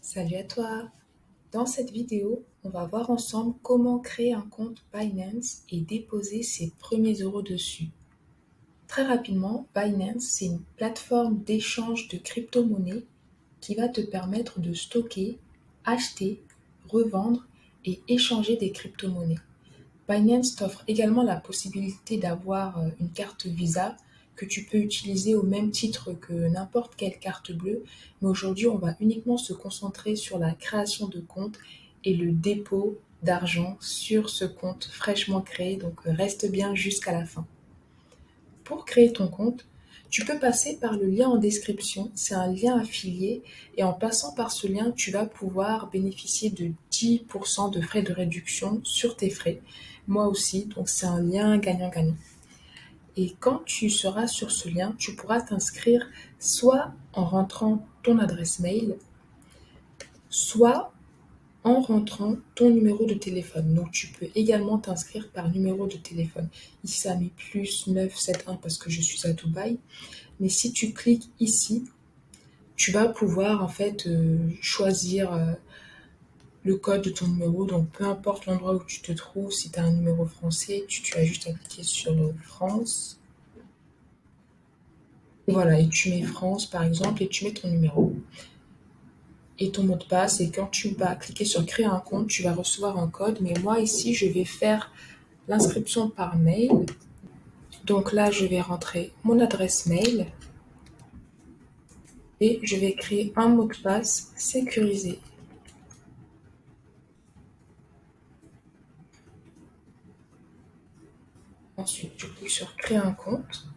Salut à toi! Dans cette vidéo, on va voir ensemble comment créer un compte Binance et déposer ses premiers euros dessus. Très rapidement, Binance, c'est une plateforme d'échange de crypto-monnaies qui va te permettre de stocker, acheter, revendre et échanger des crypto-monnaies. Binance t'offre également la possibilité d'avoir une carte Visa que tu peux utiliser au même titre que n'importe quelle carte bleue, mais aujourd'hui on va uniquement se concentrer sur la création de compte et le dépôt d'argent sur ce compte fraîchement créé, donc reste bien jusqu'à la fin. Pour créer ton compte, tu peux passer par le lien en description, c'est un lien affilié et en passant par ce lien, tu vas pouvoir bénéficier de 10% de frais de réduction sur tes frais. Moi aussi, donc c'est un lien gagnant-gagnant. Et quand tu seras sur ce lien, tu pourras t'inscrire soit en rentrant ton adresse mail, soit en rentrant ton numéro de téléphone. Donc tu peux également t'inscrire par numéro de téléphone. Ici, ça met plus 971 parce que je suis à Dubaï. Mais si tu cliques ici, tu vas pouvoir en fait choisir le code de ton numéro. Donc peu importe l'endroit où tu te trouves, si tu as un numéro français, tu as juste à cliquer sur le France. Voilà, et tu mets France par exemple et tu mets ton numéro et ton mot de passe. Et quand tu vas cliquer sur créer un compte, tu vas recevoir un code. Mais moi ici, je vais faire l'inscription par mail. Donc là, je vais rentrer mon adresse mail et je vais créer un mot de passe sécurisé. Ensuite, je clique sur créer un compte.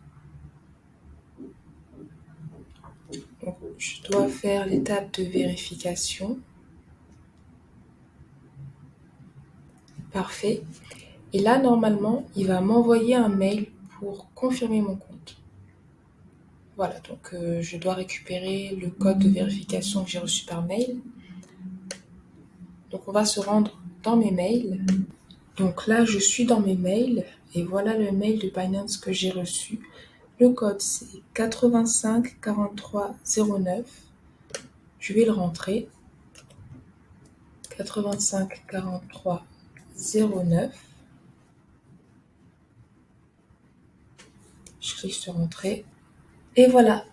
Donc, je dois faire l'étape de vérification. Parfait. Et là, normalement, il va m'envoyer un mail pour confirmer mon compte. Voilà, donc je dois récupérer le code de vérification que j'ai reçu par mail. Donc, on va se rendre dans mes mails. Donc là, je suis dans mes mails et voilà le mail de Binance que j'ai reçu. Le code, c'est 85 43 09. Je vais le rentrer. 85 43 09. Je clique sur Entrée. Et voilà,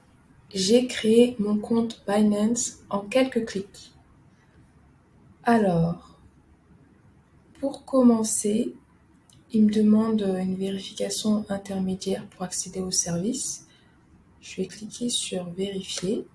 j'ai créé mon compte Binance en quelques clics. Alors, pour commencer, il me demande une vérification intermédiaire pour accéder au service. Je vais cliquer sur Vérifier.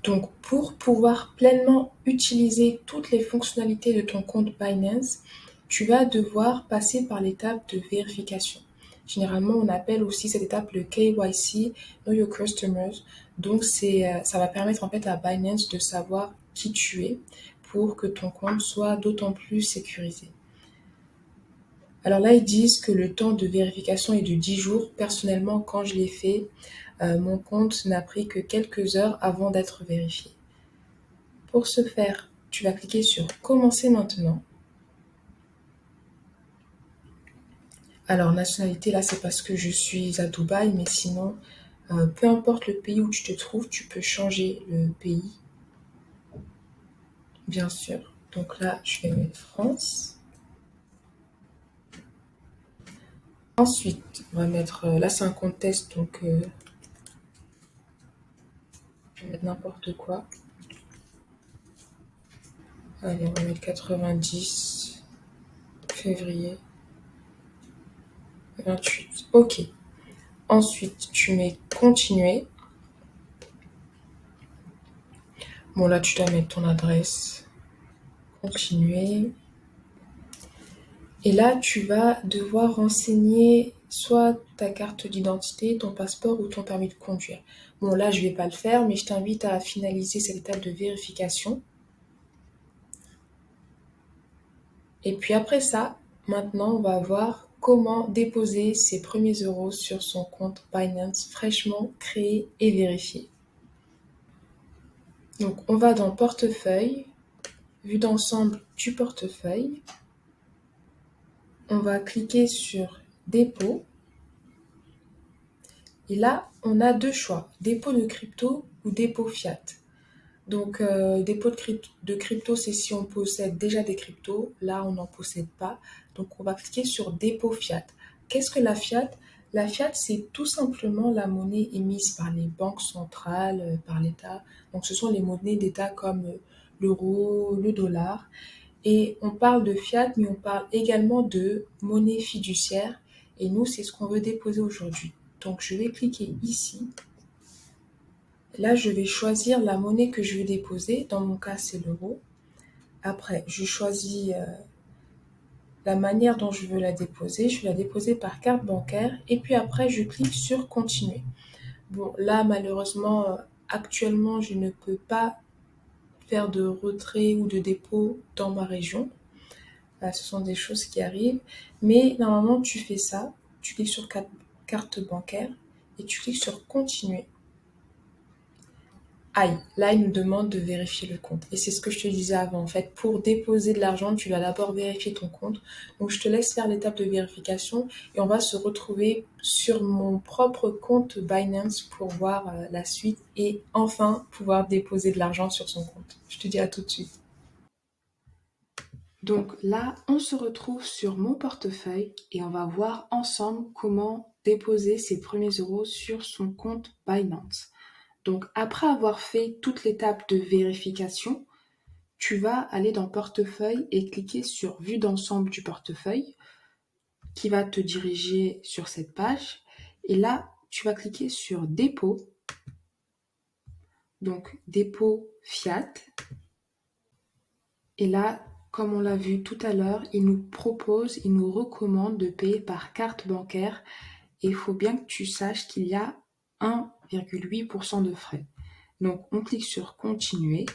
Donc, pour pouvoir pleinement utiliser toutes les fonctionnalités de ton compte Binance, tu vas devoir passer par l'étape de vérification. Généralement, on appelle aussi cette étape le KYC, Know Your Customers. Donc, ça va permettre en fait à Binance de savoir qui tu es pour que ton compte soit d'autant plus sécurisé. Alors là, ils disent que le temps de vérification est de 10 jours. Personnellement, quand je l'ai fait, mon compte n'a pris que quelques heures avant d'être vérifié. Pour ce faire, tu vas cliquer sur Commencer maintenant. Alors, nationalité, là, c'est parce que je suis à Dubaï, mais sinon, peu importe le pays où tu te trouves, tu peux changer le pays, bien sûr. Donc là, je vais mettre France. Ensuite, on va mettre, là, c'est un compte test, donc je vais mettre n'importe quoi. Allez, on va mettre 90 février 28. Ok. Ensuite, tu mets continuer. Bon, là, tu dois mettre ton adresse. Continuer. Et là, tu vas devoir renseigner soit ta carte d'identité, ton passeport ou ton permis de conduire. Bon, là, je ne vais pas le faire, mais je t'invite à finaliser cette étape de vérification. Et puis après ça, maintenant, on va voir comment déposer ses premiers euros sur son compte Binance fraîchement créé et vérifié. Donc, on va dans Portefeuille, vue d'ensemble du portefeuille. On va cliquer sur Dépôt. Et là, on a deux choix, dépôt de crypto ou dépôt fiat. Donc, dépôt de crypto, c'est si on possède déjà des cryptos. Là, on n'en possède pas. Donc, on va cliquer sur dépôt fiat. Qu'est-ce que la fiat? La fiat, c'est tout simplement la monnaie émise par les banques centrales, par l'État. Donc, ce sont les monnaies d'État comme l'euro, le dollar. Et on parle de fiat, mais on parle également de monnaie fiduciaire. Et nous, c'est ce qu'on veut déposer aujourd'hui. Donc, je vais cliquer ici. Là, je vais choisir la monnaie que je veux déposer. Dans mon cas, c'est l'euro. Après, je choisis la manière dont je veux la déposer. Je vais la déposer par carte bancaire. Et puis après, je clique sur continuer. Bon, là, malheureusement, actuellement, je ne peux pas faire de retrait ou de dépôt dans ma région. Ce sont des choses qui arrivent. Mais normalement, tu fais ça. Tu cliques sur carte bancaire et tu cliques sur continuer. Aïe, là, il nous demande de vérifier le compte. Et c'est ce que je te disais avant. En fait, pour déposer de l'argent, tu vas d'abord vérifier ton compte. Donc, je te laisse faire l'étape de vérification et on va se retrouver sur mon propre compte Binance pour voir la suite et enfin pouvoir déposer de l'argent sur son compte. Je te dis à tout de suite. Donc là, on se retrouve sur mon portefeuille et on va voir ensemble comment déposer ses premiers euros sur son compte Binance. Donc après avoir fait toute l'étape de vérification, tu vas aller dans portefeuille et cliquer sur vue d'ensemble du portefeuille qui va te diriger sur cette page. Et là, tu vas cliquer sur dépôt. Donc dépôt fiat. Et là, comme on l'a vu tout à l'heure, il nous recommande de payer par carte bancaire. Et il faut bien que tu saches qu'il y a 1,8% de frais. Donc on clique sur continuer.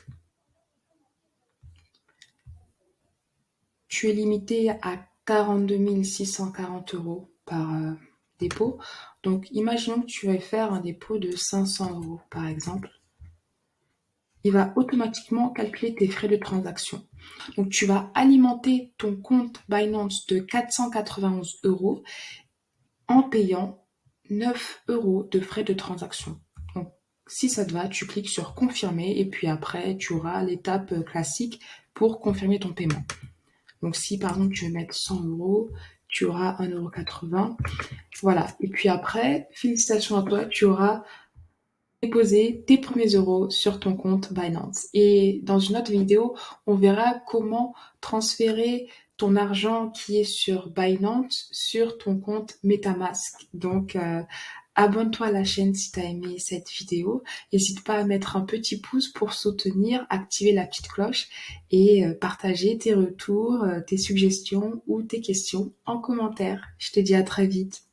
Tu es limité à 42 640 euros par dépôt. Donc, imaginons que tu vas faire un dépôt de 500 euros, par exemple. Il va automatiquement calculer tes frais de transaction. Donc, tu vas alimenter ton compte Binance de 491 euros en payant 9 euros de frais de transaction. Donc, si ça te va, tu cliques sur confirmer et puis après, tu auras l'étape classique pour confirmer ton paiement. Donc, si par exemple tu veux mettre 100 euros, tu auras 1,80 €. Voilà. Et puis après, félicitations à toi, tu auras déposé tes premiers euros sur ton compte Binance. Et dans une autre vidéo, on verra comment transférer ton argent qui est sur Binance sur ton compte MetaMask. Donc, abonne-toi à la chaîne si tu as aimé cette vidéo. N'hésite pas à mettre un petit pouce pour soutenir, activer la petite cloche et partager tes retours, tes suggestions ou tes questions en commentaire. Je te dis à très vite.